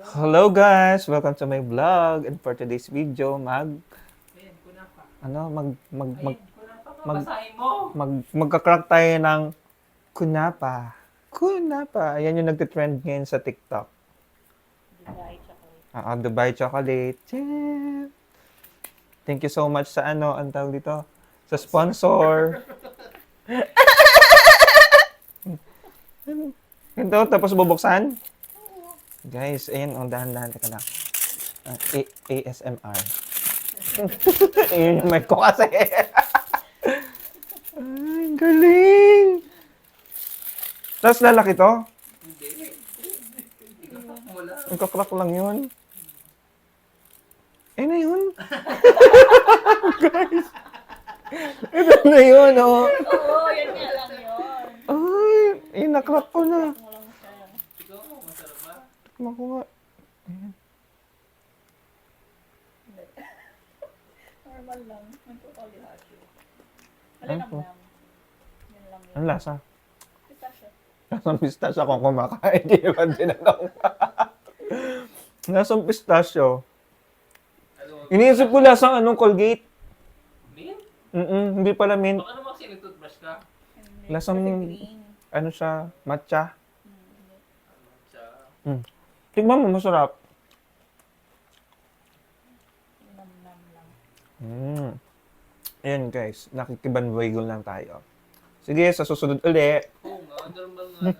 Hello guys! Welcome to my vlog. And for today's video, Ayan, kunapa. mag, Basahin mo. magka-crack tayo ng kunapa. Kunapa. Ayan yung nagtitrend ngayon sa TikTok. Dubai chocolate. Dubai chocolate. Yeah. Thank you so much sa ang tawag dito? Sa sponsor. Ito, tapos bubuksan. Guys, ayan, dahan-dahan. Teka lang. ASMR. Ayun yung mic ko kasi. Ay, galing! Tapos lalaki to? Hindi. Wala. Nagka-crack lang yun. Eh na yun. Guys. Ito na yun, oh. Oo, yan nga lang yun. Ay, na-crack ko na. Mo lang siya. Ikaw, masarap ba? Tikman ko nga. Normal lang. Nagtutoli hashi. Ano Malinam po? lang. Yan lang yun. Ang lasa. Pistachio. Lasang pistachio akong kumakain. Di ba tinanong? Lasang pistachio. Ano? Iniisip ko lasang Colgate. Mint? Hindi pala mint. Baka naman kasi nag-toothbrush ka. Hindi. Lasang- Kasi green. Ano siya? Matcha. Hindi. Sa... Tignan mo, masarap. Nam-nam lang. Ayan guys, nakikibanwaygol lang tayo. Sige, sa susunod uli. Oo nga, normal nga.